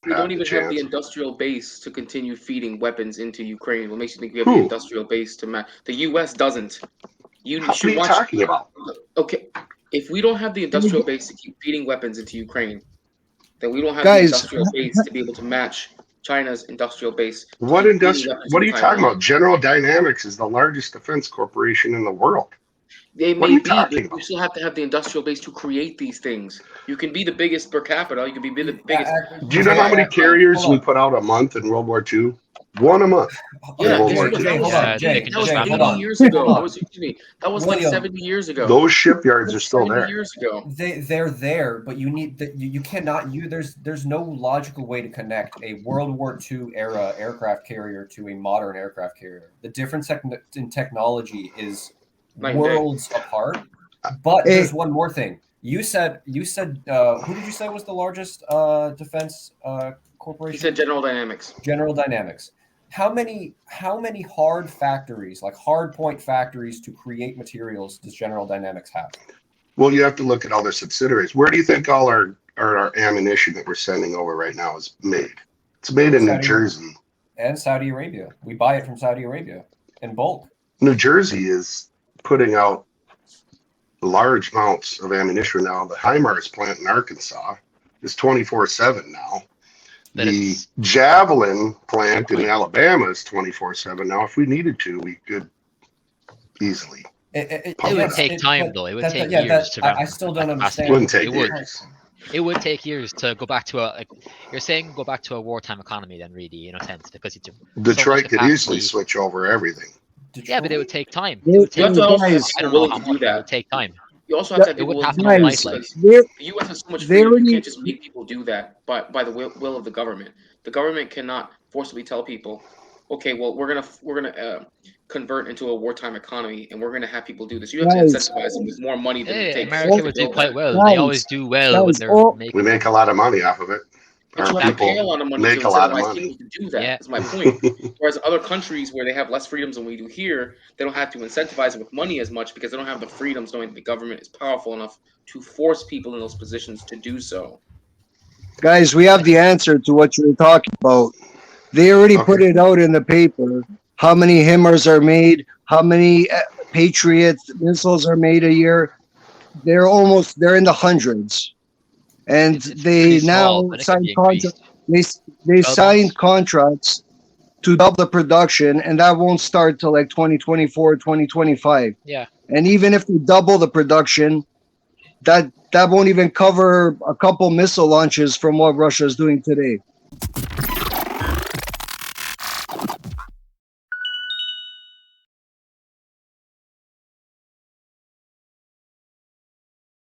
We don't even have the industrial base to continue feeding weapons into Ukraine. What makes you think we have the industrial base to match? The U.S. doesn't. What are you talking about? Okay, if we don't have the industrial base to keep feeding weapons into Ukraine, then we don't have the industrial base to be able to match China's industrial base. What are you talking about? General Dynamics is the largest defense corporation in the world. They may be, but you still have to have the industrial base to create these things. You can be the biggest per capita. You can be the biggest. Do you know how many carriers we put out a month in World War II? One a month. Yeah, that was 80 years ago. That was like 70 years ago. Those shipyards are still there. Years ago. They're there, but you need you cannot. There's no logical way to connect a World War II era aircraft carrier to a modern aircraft carrier. The difference in technology is worlds apart. But there's one more thing. You said who did you say was the largest defense corporation? You said General Dynamics. General Dynamics. How many hard factories, like hard point factories to create materials, does General Dynamics have? Well, you have to look at all their subsidiaries. Where do you think all our ammunition that we're sending over right now is made? It's made in New Jersey. And Saudi Arabia. We buy it from Saudi Arabia in bulk. New Jersey is putting out large amounts of ammunition now. The HIMARS plant in Arkansas is 24/7 now. The Javelin plant in Alabama is 24/7 now. If we needed to, we could easily. It would take time, though. It would take years. I still don't understand. It wouldn't take years. It would take years to go back to you're saying go back to a wartime economy, then really, in a sense, because it's Detroit could easily switch over everything. Yeah, but it would take time. You have to also be willing to do that. It would take time. You also have to be willing to do that. The U.S. has so much freedom, you can't just make people do that by the will of the government. The government cannot forcibly tell people, okay, well, we're gonna convert into a wartime economy, and we're gonna have people do this. You have to incentivize them with more money than it takes. America would do quite well. They always do well when they're making. We make a lot of money off of it. But you have to pay a lot of money to incentivize people to do that. That's my point. Whereas other countries where they have less freedoms than we do here, they don't have to incentivize them with money as much because they don't have the freedoms, knowing that the government is powerful enough to force people in those positions to do so. Guys, we have the answer to what you're talking about. They already put it out in the paper. How many HIMARS are made? How many Patriot missiles are made a year? They're in the hundreds. And they now signed contracts. They signed contracts to double the production, and that won't start till like 2024, 2025. Yeah. And even if they double the production, that won't even cover a couple missile launches from what Russia is doing today.